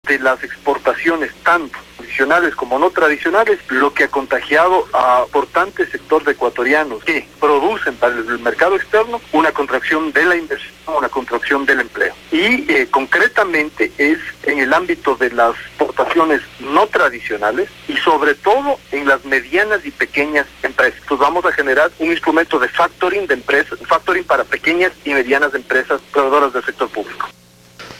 de las exportaciones, tanto tradicionales como no tradicionales, lo que ha contagiado a importantes sectores ecuatorianos que producen para el mercado externo una contracción de la inversión, una contracción del empleo. Y concretamente es en el ámbito de las exportaciones no tradicionales y sobre todo en las medianas y pequeñas empresas. Entonces vamos a generar un instrumento de factoring de empresas, factoring para pequeñas y medianas empresas proveedoras del sector público.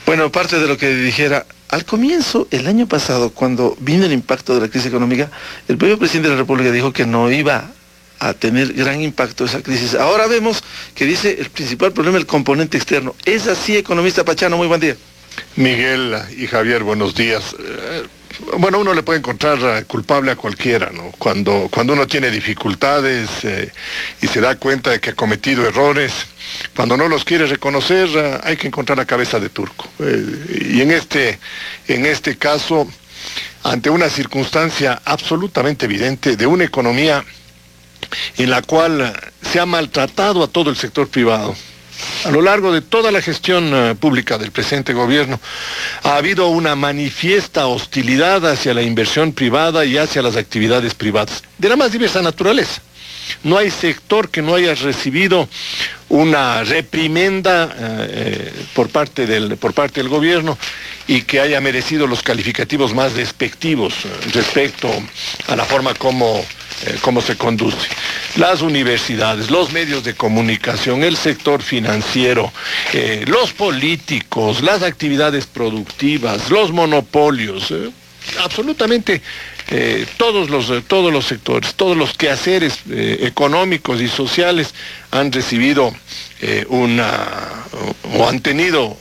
Bueno, parte de lo que dijera, al comienzo, el año pasado, cuando vino el impacto de la crisis económica, el propio presidente de la República dijo que no iba a tener gran impacto esa crisis. Ahora vemos que dice el principal problema es el componente externo. ¿Es así, economista Pachano? Muy buen día. Miguel y Javier, buenos días. Bueno, uno le puede encontrar culpable a cualquiera, ¿no? Cuando uno tiene dificultades y se da cuenta de que ha cometido errores, cuando no los quiere reconocer, hay que encontrar la cabeza de turco. Y en este caso, ante una circunstancia absolutamente evidente de una economía en la cual se ha maltratado a todo el sector privado, a lo largo de toda la gestión pública del presente gobierno, ha habido una manifiesta hostilidad hacia la inversión privada y hacia las actividades privadas, de la más diversa naturaleza. No hay sector que no haya recibido una reprimenda por parte del gobierno y que haya merecido los calificativos más despectivos respecto a la forma como se conduce. Las universidades, los medios de comunicación, el sector financiero, los políticos, las actividades productivas, los monopolios, absolutamente todos los sectores, todos los quehaceres económicos y sociales han recibido o han tenido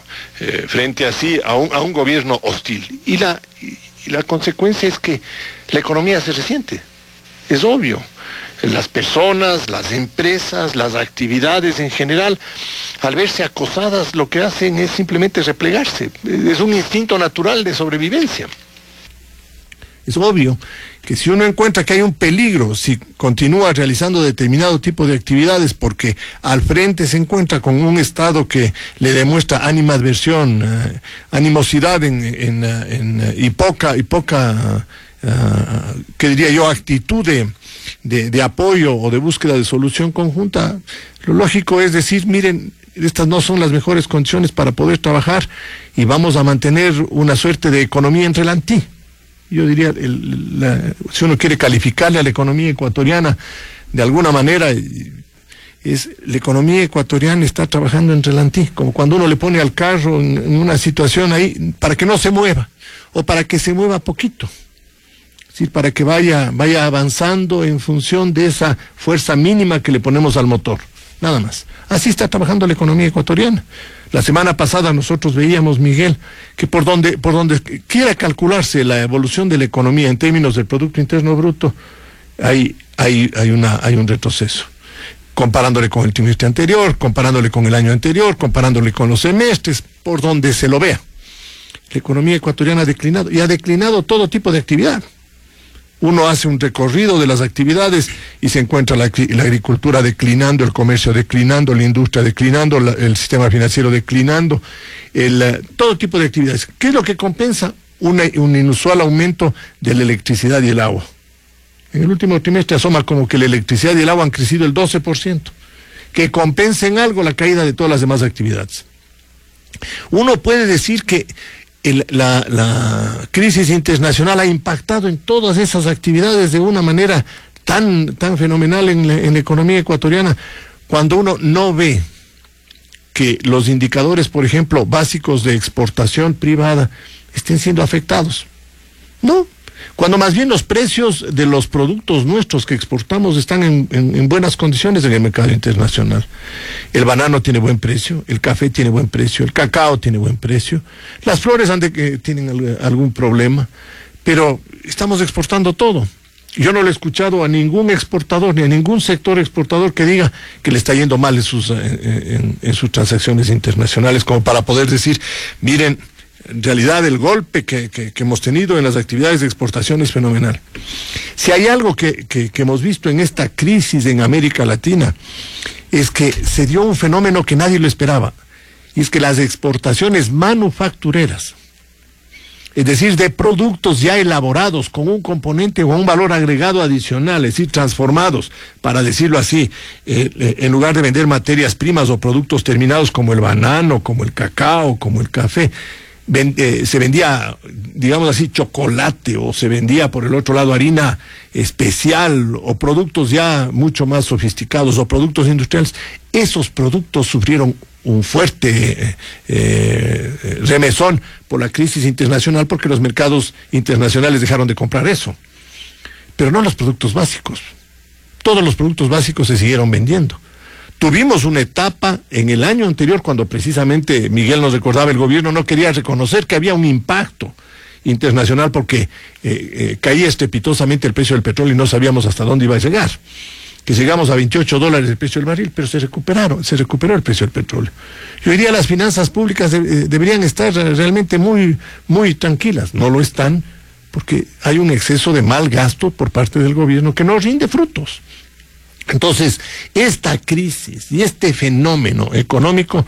frente a sí a un gobierno hostil. Y la consecuencia es que la economía se resiente. Es obvio. Las personas, las empresas, las actividades en general, al verse acosadas, lo que hacen es simplemente replegarse. Es un instinto natural de sobrevivencia. Es obvio que si uno encuentra que hay un peligro, si continúa realizando determinado tipo de actividades, porque al frente se encuentra con un Estado que le demuestra animadversión, animosidad y poca ¿qué diría yo?, actitud de apoyo o de búsqueda de solución conjunta, lo lógico es decir, miren, estas no son las mejores condiciones para poder trabajar y vamos a mantener una suerte de economía en relantí. Yo diría, si uno quiere calificarle a la economía ecuatoriana de alguna manera, la economía ecuatoriana está trabajando en relantí, como cuando uno le pone al carro en una situación ahí para que no se mueva, o para que se mueva poquito. Es decir, para que vaya avanzando en función de esa fuerza mínima que le ponemos al motor, nada más. Así está trabajando la economía ecuatoriana. La semana pasada nosotros veíamos, Miguel, que por donde quiera calcularse la evolución de la economía en términos del Producto Interno Bruto, hay un retroceso. Comparándole con el trimestre anterior, comparándole con el año anterior, comparándole con los semestres, por donde se lo vea. La economía ecuatoriana ha declinado, y ha declinado todo tipo de actividad. Uno hace un recorrido de las actividades y se encuentra la agricultura declinando, el comercio declinando, la industria declinando, el sistema financiero declinando, todo tipo de actividades. ¿Qué es lo que compensa? Un inusual aumento de la electricidad y el agua. En el último trimestre asoma como que la electricidad y el agua han crecido el 12%, que compensen algo la caída de todas las demás actividades. Uno puede decir que la crisis internacional ha impactado en todas esas actividades de una manera tan fenomenal en la economía ecuatoriana, cuando uno no ve que los indicadores, por ejemplo, básicos de exportación privada estén siendo afectados. No, cuando más bien los precios de los productos nuestros que exportamos están en buenas condiciones en el mercado internacional. El banano tiene buen precio, el café tiene buen precio, el cacao tiene buen precio, las flores tienen algún problema, pero estamos exportando todo. Yo no le he escuchado a ningún exportador, ni a ningún sector exportador que diga que le está yendo mal en sus transacciones internacionales, como para poder decir, miren, en realidad el golpe que hemos tenido en las actividades de exportación es fenomenal. Si hay algo que hemos visto en esta crisis en América Latina, es que se dio un fenómeno que nadie lo esperaba, y es que las exportaciones manufactureras es decir, de productos ya elaborados con un componente o un valor agregado adicional, es decir, transformados, para decirlo así, en lugar de vender materias primas o productos terminados como el banano, como el cacao, como el café, se vendía, digamos así, chocolate, o se vendía por el otro lado harina especial, o productos ya mucho más sofisticados, o productos industriales. Esos productos sufrieron un fuerte remesón por la crisis internacional, porque los mercados internacionales dejaron de comprar eso. Pero no los productos básicos. Todos los productos básicos se siguieron vendiendo. Tuvimos una etapa en el año anterior cuando precisamente Miguel nos recordaba, el gobierno no quería reconocer que había un impacto internacional porque caía estrepitosamente el precio del petróleo y no sabíamos hasta dónde iba a llegar. Que llegamos a $28 el precio del barril, pero se recuperó el precio del petróleo. Yo diría las finanzas públicas deberían estar realmente muy, muy tranquilas. No lo están porque hay un exceso de mal gasto por parte del gobierno que no rinde frutos. Entonces, esta crisis y este fenómeno económico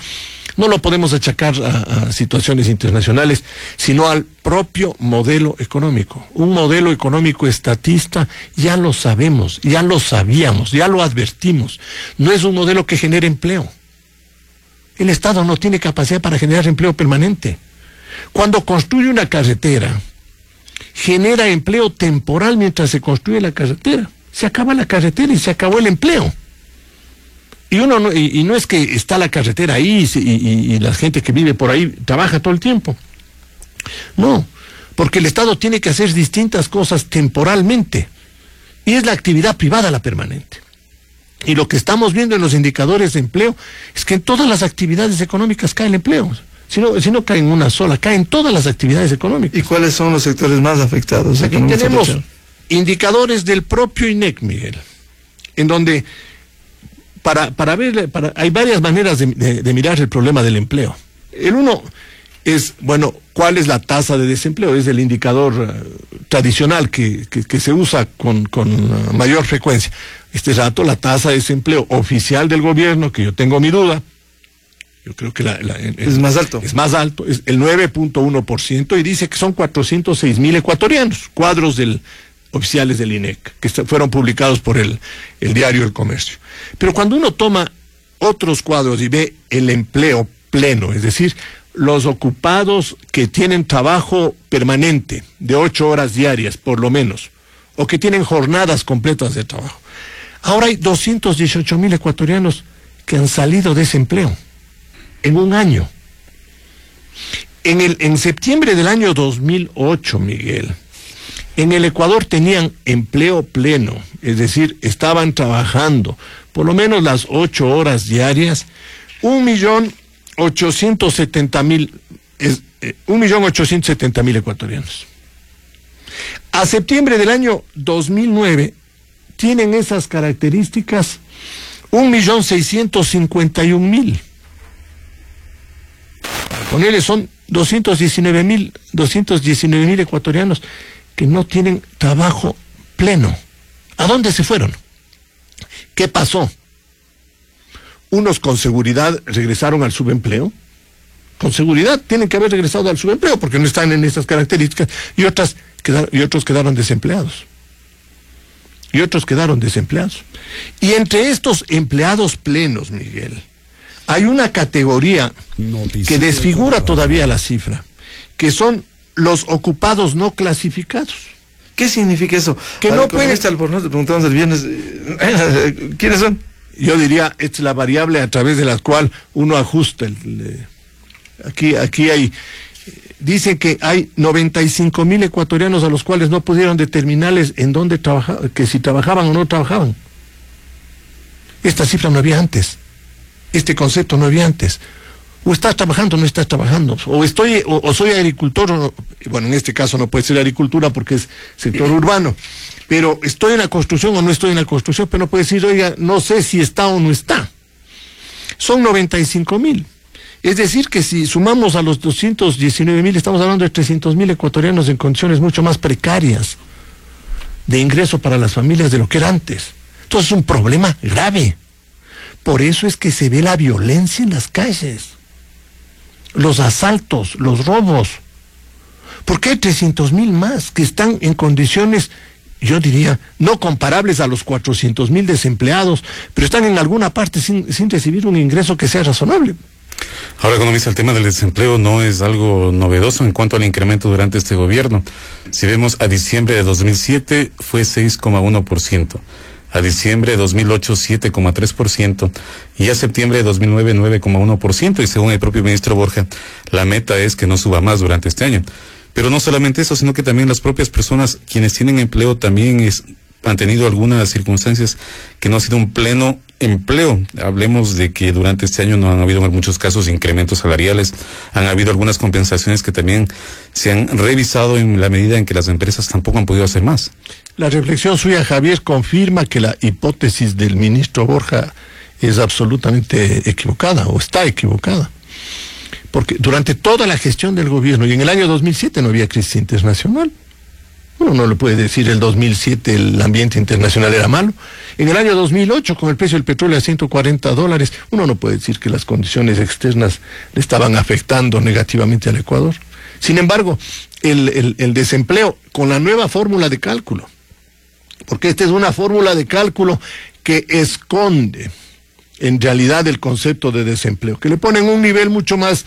no lo podemos achacar a situaciones internacionales, sino al propio modelo económico. Un modelo económico estatista, ya lo sabemos, ya lo sabíamos, ya lo advertimos. No es un modelo que genere empleo. El Estado no tiene capacidad para generar empleo permanente. Cuando construye una carretera, genera empleo temporal mientras se construye la carretera. Se acaba la carretera y se acabó el empleo. Y no es que está la carretera ahí y la gente que vive por ahí trabaja todo el tiempo. No, porque el Estado tiene que hacer distintas cosas temporalmente. Y es la actividad privada la permanente. Y lo que estamos viendo en los indicadores de empleo es que en todas las actividades económicas cae el empleo. Si no cae en una sola, cae en todas las actividades económicas. ¿Y cuáles son los sectores más afectados? Aquí tenemos indicadores del propio INEC, Miguel, en donde hay varias maneras de mirar el problema del empleo. El uno es, bueno, ¿cuál es la tasa de desempleo? Es el indicador tradicional que se usa con mayor frecuencia. Este rato la tasa de desempleo oficial del gobierno, que yo tengo mi duda, yo creo que es más alto. Es más alto, es el 9.1%, y dice que son 406,000 ecuatorianos, cuadros oficiales del INEC, que fueron publicados por el diario El Comercio. Pero cuando uno toma otros cuadros y ve el empleo pleno, es decir, los ocupados que tienen trabajo permanente de 8 horas diarias, por lo menos, o que tienen jornadas completas de trabajo, ahora hay 218,000 ecuatorianos que han salido de ese empleo en un año. En septiembre del año 2008, Miguel, en el Ecuador tenían empleo pleno, es decir, estaban trabajando por lo menos las 8 horas diarias, 1.870.000 ecuatorianos. A septiembre del año 2009 tienen esas características 1.651.000. Con él son 219,000 ecuatorianos que no tienen trabajo pleno. ¿A dónde se fueron? ¿Qué pasó? Unos con seguridad regresaron al subempleo. Con seguridad tienen que haber regresado al subempleo porque no están en esas características, y otros quedaron desempleados. Y entre estos empleados plenos, Miguel, hay una categoría que desfigura todavía la cifra, que son los ocupados no clasificados. ¿Qué significa eso? Que no pueden estar. Te preguntamos el viernes, ¿quiénes son? Yo diría, es la variable a través de la cual uno ajusta. Aquí hay, dicen que hay 95,000 ecuatorianos a los cuales no pudieron determinarles en dónde trabajaban, que si trabajaban o no trabajaban. Esta cifra no había antes. Este concepto no había antes. O estás trabajando o no estás trabajando, o soy agricultor, bueno, en este caso no puede ser agricultura porque es sector urbano, pero estoy en la construcción o no estoy en la construcción, pero no puede decir, oiga, no sé si está o no está. Son 95,000. Es decir, que si sumamos a los 219,000, estamos hablando de 300,000 ecuatorianos en condiciones mucho más precarias de ingreso para las familias de lo que era antes. Entonces es un problema grave. Por eso es que se ve la violencia en las calles, los asaltos, los robos, Porque hay 300,000 más que están en condiciones, yo diría, no comparables a los 400,000 desempleados, pero están en alguna parte sin recibir un ingreso que sea razonable. Ahora, economista, el tema del desempleo no es algo novedoso en cuanto al incremento durante este gobierno. Si vemos a diciembre de 2007 fue 6,1%, a diciembre de 2008 7,3% y a septiembre de 2009 9,1%, y según el propio ministro Borja, la meta es que no suba más durante este año. Pero no solamente eso, sino que también las propias personas quienes tienen empleo también han tenido algunas circunstancias que no ha sido un pleno empleo. Hablemos de que durante este año no han habido en muchos casos incrementos salariales, han habido algunas compensaciones que también se han revisado en la medida en que las empresas tampoco han podido hacer más. La reflexión suya, Javier, confirma que la hipótesis del ministro Borja es absolutamente equivocada o está equivocada. Porque durante toda la gestión del gobierno, y en el año 2007 no había crisis internacional. Uno no le puede decir el 2007 el ambiente internacional era malo. En el año 2008, con el precio del petróleo a $140, uno no puede decir que las condiciones externas le estaban afectando negativamente al Ecuador. Sin embargo, el desempleo con la nueva fórmula de cálculo, porque esta es una fórmula de cálculo que esconde en realidad el concepto de desempleo, que le ponen un nivel mucho más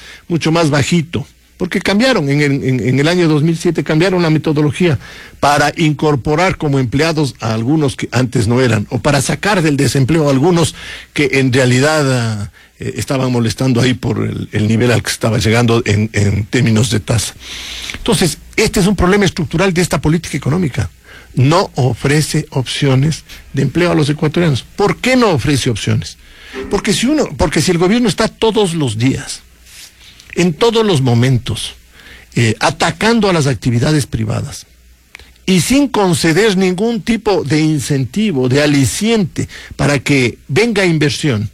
bajito. Porque cambiaron, en el año 2007 cambiaron la metodología para incorporar como empleados a algunos que antes no eran, o para sacar del desempleo a algunos que en realidad estaban molestando ahí por el nivel al que estaba llegando en términos de tasa. Entonces, este es un problema estructural de esta política económica. No ofrece opciones de empleo a los ecuatorianos. ¿Por qué no ofrece opciones? Porque si el gobierno está todos los días, en todos los momentos, atacando a las actividades privadas y sin conceder ningún tipo de incentivo, de aliciente para que venga inversión,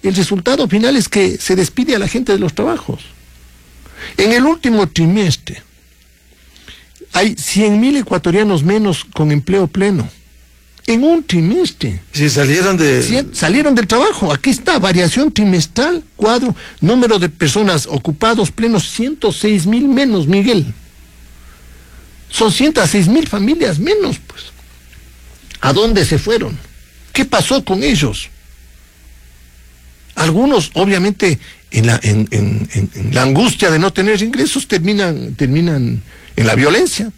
el resultado final es que se despide a la gente de los trabajos. En el último trimestre hay 100,000 ecuatorianos menos con empleo pleno. En un trimestre. Si salieron salieron del trabajo. Aquí está, variación trimestral, cuadro, número de personas ocupados plenos, 106,000 menos, Miguel. Son 106,000 familias menos, pues. ¿A dónde se fueron? ¿Qué pasó con ellos? Algunos, obviamente, en la angustia de no tener ingresos, terminan en la violencia.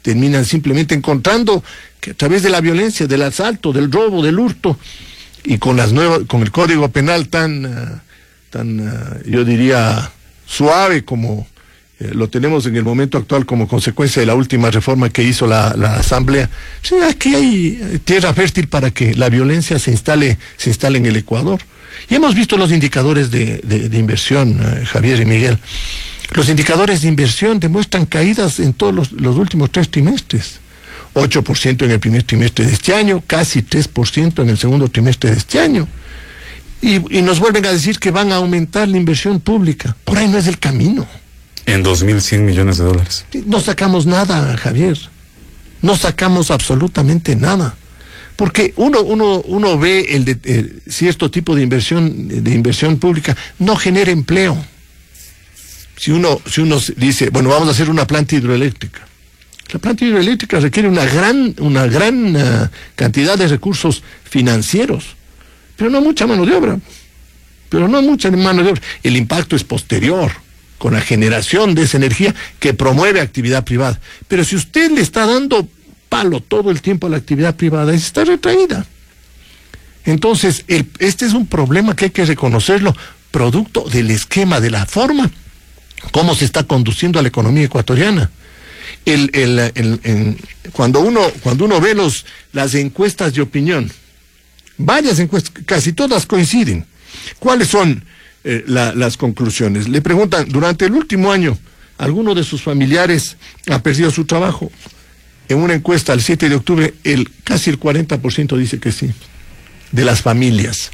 Terminan simplemente encontrando que a través de la violencia, del asalto, del robo, del hurto, y con el código penal tan yo diría, suave como lo tenemos en el momento actual como consecuencia de la última reforma que hizo la Asamblea, sí, aquí hay tierra fértil para que la violencia se instale en el Ecuador. Y hemos visto los indicadores de inversión, Javier y Miguel. Los indicadores de inversión demuestran caídas en todos los últimos 3 trimestres. 8% en el primer trimestre de este año, casi 3% en el segundo trimestre de este año. Y nos vuelven a decir que van a aumentar la inversión pública. Por ahí no es el camino. En 2.100 millones de dólares. No sacamos nada, Javier. No sacamos absolutamente nada. Porque uno ve cierto tipo de inversión pública no genera empleo. Si uno dice, bueno, vamos a hacer una planta hidroeléctrica. La planta hidroeléctrica requiere una gran cantidad de recursos financieros, pero no mucha mano de obra. El impacto es posterior, con la generación de esa energía que promueve actividad privada. Pero si usted le está dando palo todo el tiempo a la actividad privada, está retraída. Entonces, este es un problema que hay que reconocerlo, producto del esquema, de la forma cómo se está conduciendo a la economía ecuatoriana. Cuando uno ve las encuestas de opinión, varias encuestas, casi todas coinciden. ¿Cuáles son las conclusiones? Le preguntan, durante el último año, ¿alguno de sus familiares ha perdido su trabajo? En una encuesta el 7 de octubre, casi el 40% dice que sí, de las familias.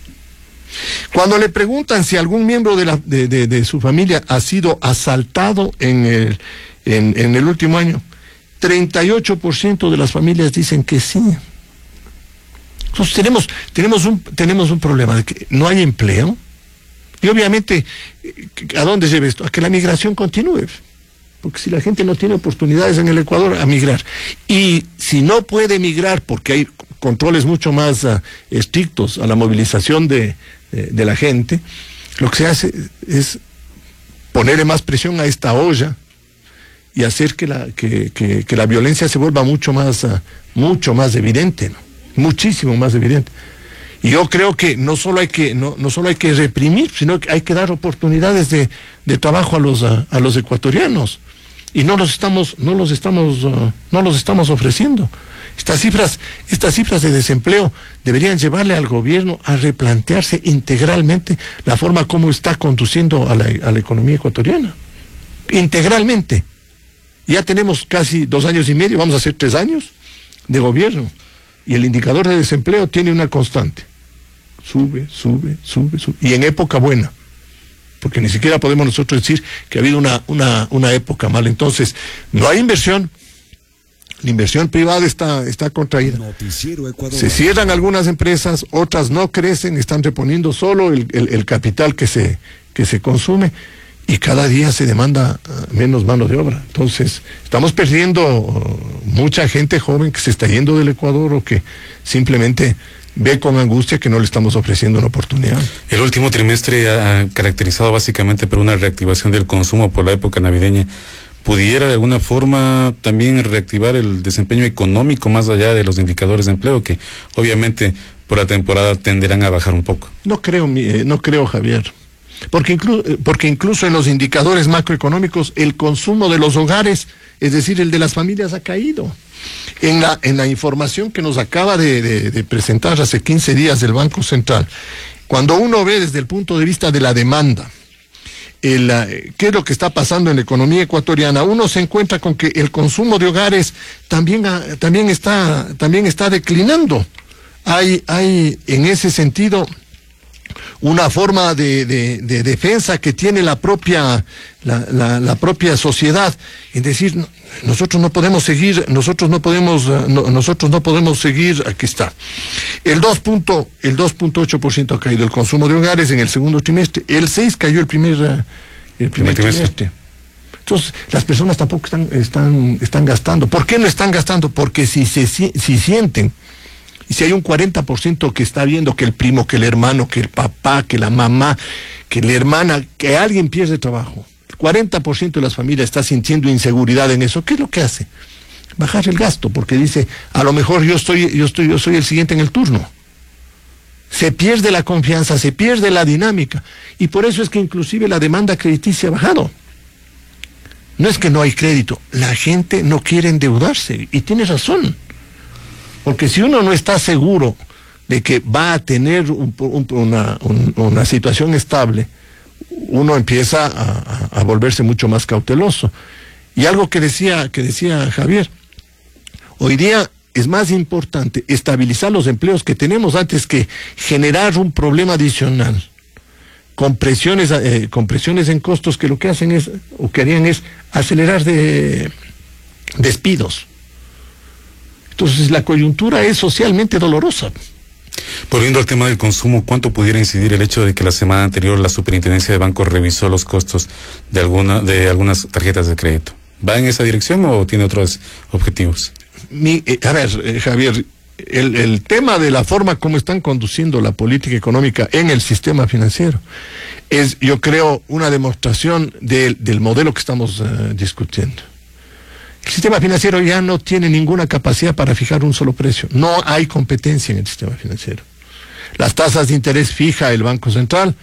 Cuando le preguntan si algún miembro de su familia ha sido asaltado en el último año, 38% de las familias dicen que sí. Entonces tenemos un problema de que no hay empleo, y obviamente, ¿a dónde lleva esto? A que la migración continúe. Porque si la gente no tiene oportunidades en el Ecuador, a migrar. Y si no puede migrar porque hay controles mucho más estrictos a la movilización de la gente, lo que se hace es ponerle más presión a esta olla y hacer que la violencia se vuelva mucho más evidente, ¿no? Muchísimo más evidente. Y yo creo que no solo hay que reprimir, sino que hay que dar oportunidades de trabajo a los ecuatorianos. Y no los estamos ofreciendo. Estas cifras de desempleo deberían llevarle al gobierno a replantearse integralmente la forma como está conduciendo a la economía ecuatoriana. Integralmente. Ya tenemos casi 2 años y medio, vamos a hacer 3 años de gobierno. Y el indicador de desempleo tiene una constante. Sube. Y en época buena. Porque ni siquiera podemos nosotros decir que ha habido una época mala. Entonces, no hay inversión. La inversión privada está contraída. Se cierran algunas empresas, otras no crecen, están reponiendo solo el capital que se consume, y cada día se demanda menos mano de obra. Entonces, estamos perdiendo mucha gente joven que se está yendo del Ecuador o que simplemente ve con angustia que no le estamos ofreciendo una oportunidad. El último trimestre ha caracterizado básicamente por una reactivación del consumo por la época navideña. ¿Pudiera de alguna forma también reactivar el desempeño económico más allá de los indicadores de empleo, que obviamente por la temporada tenderán a bajar un poco? No creo, Javier. Porque incluso en los indicadores macroeconómicos el consumo de los hogares, es decir, el de las familias, ha caído. En la información que nos acaba de presentar hace 15 días del Banco Central, cuando uno ve desde el punto de vista de la demanda, qué es lo que está pasando en la economía ecuatoriana, uno se encuentra con que el consumo de hogares también está declinando. Hay en ese sentido una forma de defensa que tiene la propia sociedad, es decir, nosotros no podemos seguir, aquí está. El 2.8% ha caído el consumo de hogares en el segundo trimestre, el 6% cayó el primer trimestre. Entonces, las personas tampoco están gastando. ¿Por qué no están gastando? Porque si sienten, y si hay un 40% que está viendo que el primo, que el hermano, que el papá, que la mamá, que la hermana, que alguien pierde trabajo, el 40% de las familias está sintiendo inseguridad en eso, ¿qué es lo que hace? Bajar el gasto, porque dice, a lo mejor yo soy el siguiente en el turno. Se pierde la confianza, se pierde la dinámica, y por eso es que inclusive la demanda crediticia ha bajado. No es que no hay crédito, la gente no quiere endeudarse, y tiene razón. Porque si uno no está seguro de que va a tener una situación estable, uno empieza a volverse mucho más cauteloso. Y algo que decía Javier, hoy día es más importante estabilizar los empleos que tenemos antes que generar un problema adicional con presiones en costos que lo que hacen es, o que harían es acelerar despidos. Entonces la coyuntura es socialmente dolorosa. Volviendo al tema del consumo, ¿cuánto pudiera incidir el hecho de que la semana anterior la Superintendencia de Bancos revisó los costos de algunas tarjetas de crédito? ¿Va en esa dirección o tiene otros objetivos? Javier, el tema de la forma como están conduciendo la política económica en el sistema financiero es, yo creo, una demostración del modelo que estamos discutiendo. El sistema financiero ya no tiene ninguna capacidad para fijar un solo precio. No hay competencia en el sistema financiero. Las tasas de interés fija el Banco Central,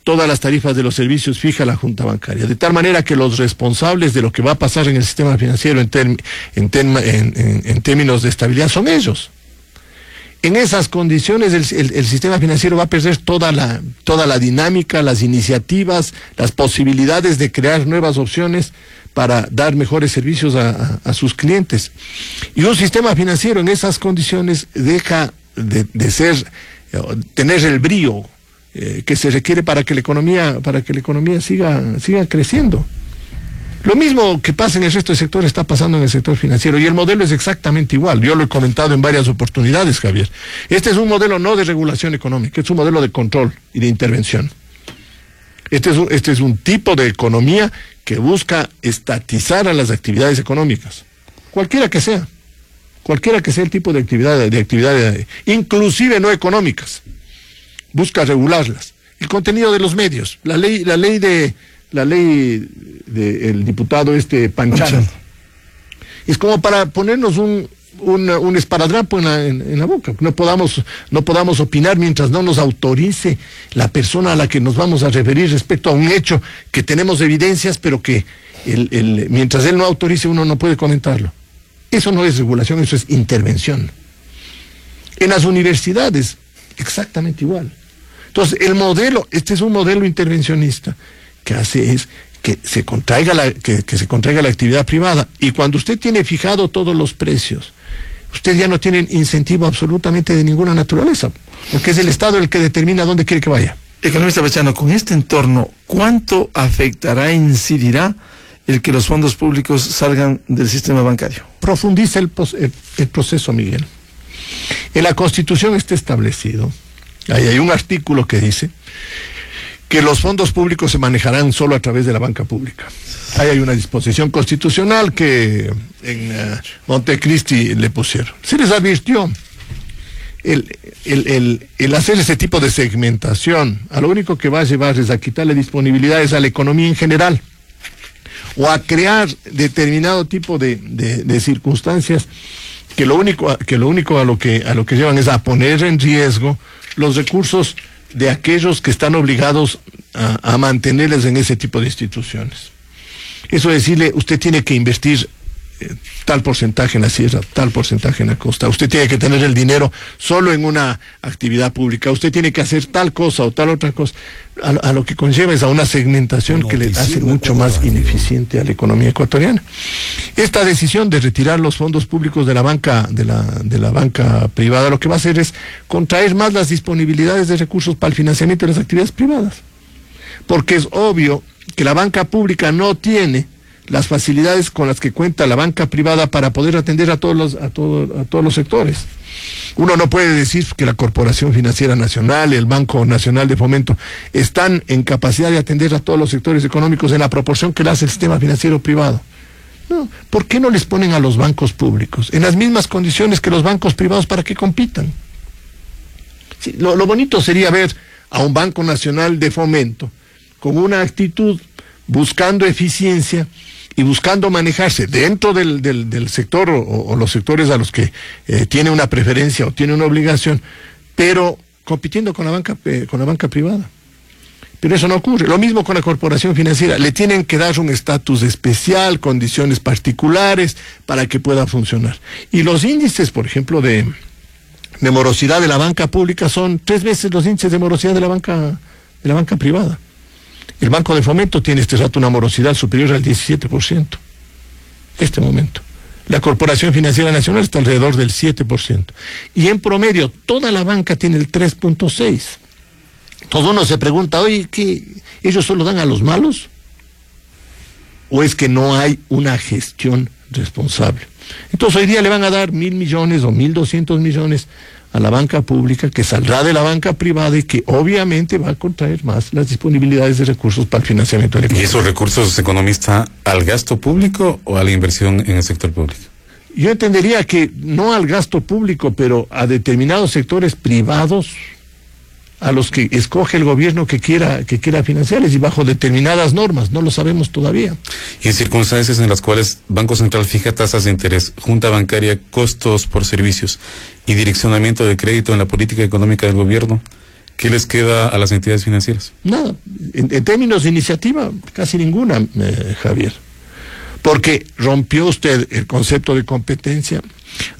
todas las tarifas de los servicios fija la Junta Bancaria. De tal manera que los responsables de lo que va a pasar en el sistema financiero en términos de estabilidad son ellos. En esas condiciones el sistema financiero va a perder toda la dinámica, las iniciativas, las posibilidades de crear nuevas opciones para dar mejores servicios a sus clientes. Y un sistema financiero en esas condiciones deja de tener el brío que se requiere para que la economía siga creciendo. Lo mismo que pasa en el resto del sector está pasando en el sector financiero, y el modelo es exactamente igual. Yo lo he comentado en varias oportunidades, Javier. Este es un modelo no de regulación económica, es un modelo de control y de intervención. Este es un tipo de economía que busca estatizar a las actividades económicas, cualquiera que sea el tipo de actividad, inclusive no económicas, busca regularlas. El contenido de los medios, la ley del diputado Panchano, es como para ponernos un esparadrapo en la boca. No podamos opinar mientras no nos autorice la persona a la que nos vamos a referir respecto a un hecho que tenemos evidencias, pero que mientras él no autorice uno no puede comentarlo. Eso no es regulación, eso es intervención. En las universidades, exactamente igual. Entonces, este es un modelo intervencionista que hace es que se contraiga la actividad privada, y cuando usted tiene fijado todos los precios, usted ya no tiene incentivo absolutamente de ninguna naturaleza, porque es el Estado el que determina dónde quiere que vaya. Economista Pachano, con este entorno, ¿cuánto afectará, incidirá el que los fondos públicos salgan del sistema bancario? Profundiza el proceso, Miguel. En la Constitución está establecido, ahí hay un artículo que dice que los fondos públicos se manejarán solo a través de la banca pública. Ahí hay una disposición constitucional que en Montecristi le pusieron. Se les advirtió el hacer ese tipo de segmentación, a lo único que va a llevar es a quitarle disponibilidades a la economía en general, o a crear determinado tipo de circunstancias que lo único a lo que llevan es a poner en riesgo los recursos de aquellos que están obligados a mantenerles en ese tipo de instituciones. Eso es decirle, usted tiene que invertir tal porcentaje en la sierra, tal porcentaje en la costa, usted tiene que tener el dinero solo en una actividad pública, usted tiene que hacer tal cosa o tal otra cosa, a lo que conlleva es a una segmentación que le hace mucho más ineficiente a la economía ecuatoriana. Esta decisión de retirar los fondos públicos de la banca privada, lo que va a hacer es contraer más las disponibilidades de recursos para el financiamiento de las actividades privadas, porque es obvio que la banca pública no tiene las facilidades con las que cuenta la banca privada para poder atender a todos los sectores. Uno no puede decir que la Corporación Financiera Nacional, el Banco Nacional de Fomento, están en capacidad de atender a todos los sectores económicos en la proporción que le hace el sistema financiero privado. No, ¿por qué no les ponen a los bancos públicos en las mismas condiciones que los bancos privados para que compitan? Sí, lo bonito sería ver a un Banco Nacional de Fomento con una actitud buscando eficiencia y buscando manejarse dentro del sector o los sectores a los que tiene una preferencia o tiene una obligación, pero compitiendo con la banca privada. Pero eso no ocurre. Lo mismo con la corporación financiera. Le tienen que dar un estatus especial, condiciones particulares para que pueda funcionar. Y los índices, por ejemplo, de morosidad de la banca pública son 3 veces los índices de morosidad de la banca privada. El Banco de Fomento tiene este rato una morosidad superior al 17%. Este momento. La Corporación Financiera Nacional está alrededor del 7%. Y en promedio, toda la banca tiene el 3.6%. Entonces uno se pregunta, oye, ¿qué? ¿Ellos solo dan a los malos? ¿O es que no hay una gestión responsable? Entonces hoy día le van a dar 1.000 millones o 1.200 millones a la banca pública, que saldrá de la banca privada y que obviamente va a contraer más las disponibilidades de recursos para el financiamiento de la economía. ¿Y esos recursos, economista, al gasto público o a la inversión en el sector público? Yo entendería que no al gasto público, pero a determinados sectores privados a los que escoge el gobierno que quiera financiarles y bajo determinadas normas, no lo sabemos todavía. Y en circunstancias en las cuales Banco Central fija tasas de interés, Junta Bancaria, costos por servicios y direccionamiento de crédito en la política económica del gobierno, ¿qué les queda a las entidades financieras? Nada, en términos de iniciativa, casi ninguna, Javier. Porque rompió usted el concepto de competencia,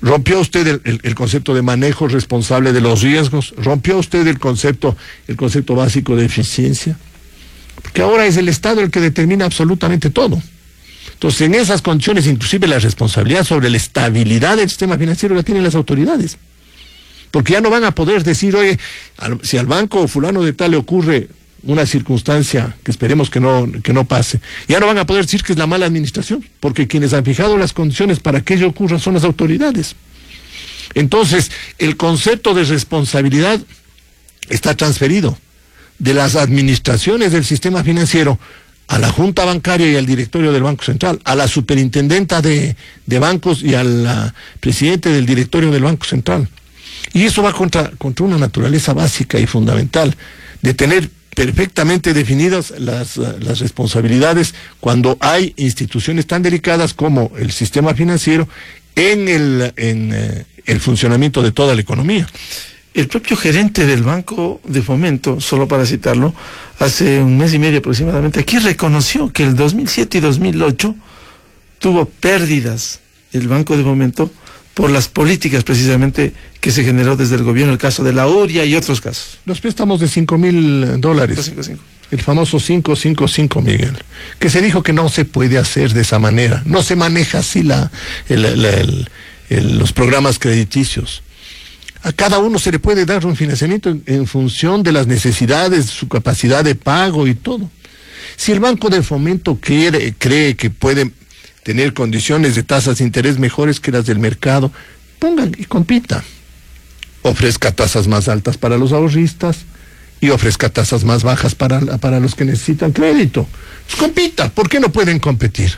rompió usted el concepto de manejo responsable de los riesgos, rompió usted el concepto básico de eficiencia, porque ahora es el Estado el que determina absolutamente todo. Entonces, en esas condiciones, inclusive la responsabilidad sobre la estabilidad del sistema financiero la tienen las autoridades, porque ya no van a poder decir, oye, si al banco fulano de tal le ocurre una circunstancia que esperemos que no pase, ya no van a poder decir que es la mala administración, porque quienes han fijado las condiciones para que ello ocurra son las autoridades. Entonces, el concepto de responsabilidad está transferido de las administraciones del sistema financiero a la Junta Bancaria y al directorio del Banco Central, a la superintendenta de bancos y al presidente del directorio del Banco Central. Y eso va contra una naturaleza básica y fundamental de tener perfectamente definidas las responsabilidades cuando hay instituciones tan delicadas como el sistema financiero en el funcionamiento de toda la economía. El propio gerente del Banco de Fomento, solo para citarlo, hace un mes y medio aproximadamente, aquí reconoció que el 2007 y 2008 tuvo pérdidas el Banco de Fomento por las políticas precisamente que se generó desde el gobierno, el caso de la URIA y otros casos. Los préstamos de $5,000, el famoso 555, Miguel, que se dijo que no se puede hacer de esa manera, no se maneja así los programas crediticios. A cada uno se le puede dar un financiamiento en función de las necesidades, su capacidad de pago y todo. Si el Banco de Fomento cree que puede tener condiciones de tasas de interés mejores que las del mercado, pongan y compita. Ofrezca tasas más altas para los ahorristas y ofrezca tasas más bajas para los que necesitan crédito. Pues compita. ¿Por qué no pueden competir?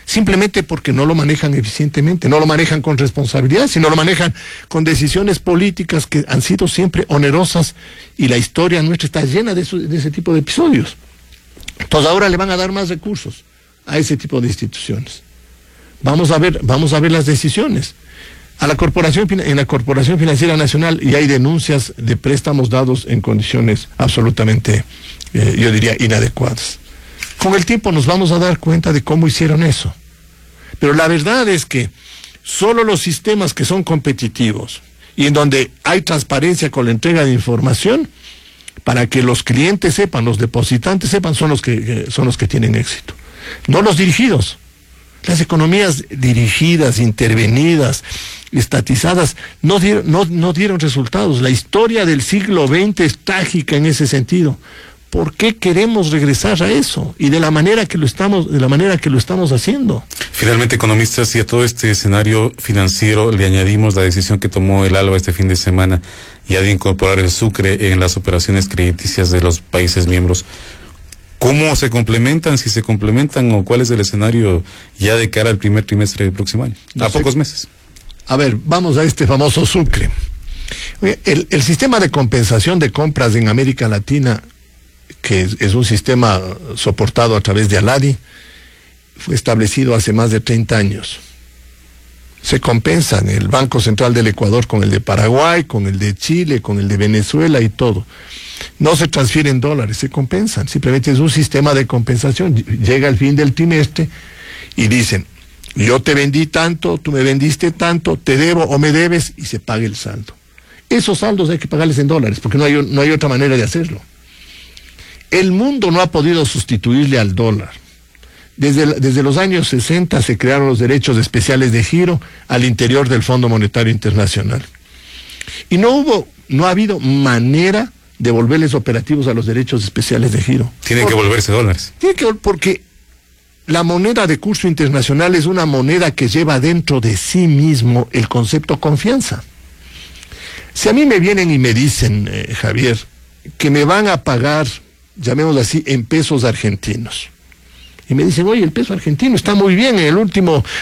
Simplemente porque no lo manejan eficientemente, no lo manejan con responsabilidad, sino lo manejan con decisiones políticas que han sido siempre onerosas, y la historia nuestra está llena de ese tipo de episodios. Entonces ahora le van a dar más recursos a ese tipo de instituciones. Vamos a ver las decisiones. En la Corporación Financiera Nacional y hay denuncias de préstamos dados en condiciones absolutamente, yo diría, inadecuadas. Con el tiempo nos vamos a dar cuenta de cómo hicieron eso. Pero la verdad es que solo los sistemas que son competitivos y en donde hay transparencia con la entrega de información, para que los clientes sepan, los depositantes sepan, son los que tienen éxito. No los dirigidos. Las economías dirigidas, intervenidas, estatizadas, no dieron resultados. La historia del siglo XX es trágica en ese sentido. ¿Por qué queremos regresar a eso? Y de la manera que lo estamos haciendo. Finalmente, economistas, y a todo este escenario financiero le añadimos la decisión que tomó el ALBA este fin de semana, ya de incorporar el Sucre en las operaciones crediticias de los países miembros. ¿Cómo se complementan? Si se complementan, o cuál es el escenario ya de cara al primer trimestre del próximo año, pocos meses. A ver, vamos a este famoso Sucre. El sistema de compensación de compras en América Latina, que es un sistema soportado a través de ALADI, fue establecido hace más de 30 años. Se compensan el Banco Central del Ecuador con el de Paraguay, con el de Chile, con el de Venezuela y todo. No se transfieren dólares, se compensan. Simplemente es un sistema de compensación. Llega el fin del trimestre y dicen: yo te vendí tanto, tú me vendiste tanto, te debo o me debes, y se paga el saldo. Esos saldos hay que pagarles en dólares, porque no hay otra manera de hacerlo. El mundo no ha podido sustituirle al dólar. Desde los años 60 se crearon los derechos especiales de giro al interior del Fondo Monetario Internacional. Y no ha habido manera de volverles operativos a los derechos especiales de giro. Tienen que volverse dólares. Porque la moneda de curso internacional es una moneda que lleva dentro de sí mismo el concepto confianza. Si a mí me vienen y me dicen, Javier, que me van a pagar, llamémoslo así, en pesos argentinos, y me dicen: oye, el peso argentino está muy bien,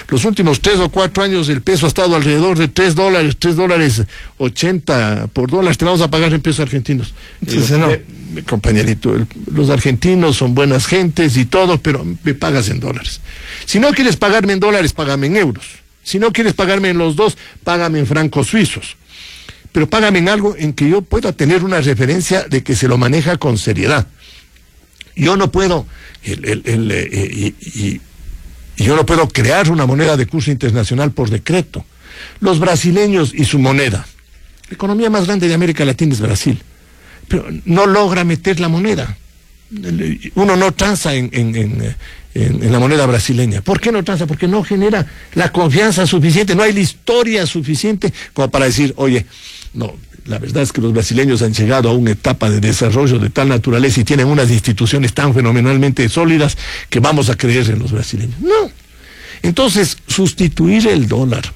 los últimos 3 o 4 años el peso ha estado alrededor de $3.80 por dólar, te vamos a pagar en pesos argentinos. Entonces, no, compañerito, los argentinos son buenas gentes y todo, pero me pagas en dólares. Si no quieres pagarme en dólares, págame en euros. Si no quieres pagarme en los dos, págame en francos suizos. Pero págame en algo en que yo pueda tener una referencia de que se lo maneja con seriedad. Yo no puedo yo no puedo crear una moneda de curso internacional por decreto. Los brasileños y su moneda, la economía más grande de América Latina es Brasil, pero no logra meter la moneda. Uno no transa en la moneda brasileña. ¿Por qué no transa? Porque no genera la confianza suficiente, no hay la historia suficiente como para decir: oye, no, la verdad es que los brasileños han llegado a una etapa de desarrollo de tal naturaleza y tienen unas instituciones tan fenomenalmente sólidas que vamos a creer en los brasileños. No. Entonces, sustituir el dólar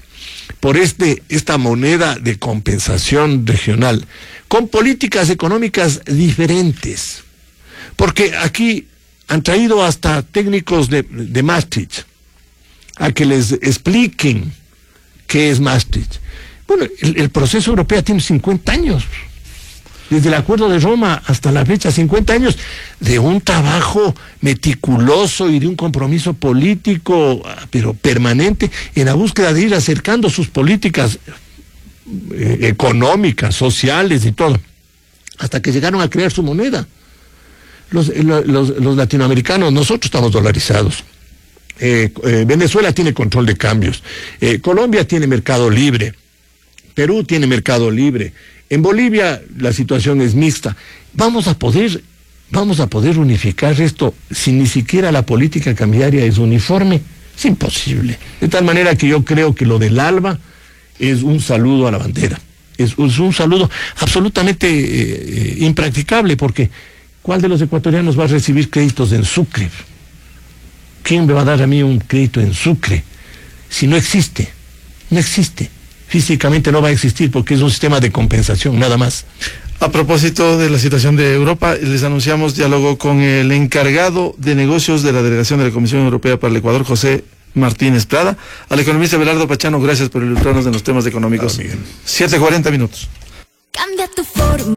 por esta moneda de compensación regional con políticas económicas diferentes. Porque aquí han traído hasta técnicos de Maastricht a que les expliquen qué es Maastricht. Bueno, el proceso europeo tiene 50 años. Desde el Acuerdo de Roma hasta la fecha, 50 años de un trabajo meticuloso y de un compromiso político, pero permanente, en la búsqueda de ir acercando sus políticas económicas, sociales y todo, hasta que llegaron a crear su moneda. Los latinoamericanos, nosotros estamos dolarizados. Venezuela tiene control de cambios. Colombia tiene mercado libre. Perú tiene mercado libre. En Bolivia la situación es mixta. Vamos a poder unificar esto si ni siquiera la política cambiaria es uniforme. Es imposible. De tal manera que yo creo que lo del ALBA es un saludo a la bandera. Es un saludo absolutamente impracticable, porque ¿cuál de los ecuatorianos va a recibir créditos en Sucre? ¿Quién me va a dar a mí un crédito en Sucre? Si no existe. No existe. Físicamente no va a existir porque es un sistema de compensación, nada más. A propósito de la situación de Europa, les anunciamos diálogo con el encargado de negocios de la delegación de la Comisión Europea para el Ecuador, José Martínez Prada. Al economista Belardo Pachano, gracias por ilustrarnos en los temas económicos. 7:40 minutos. Cambia tu forma.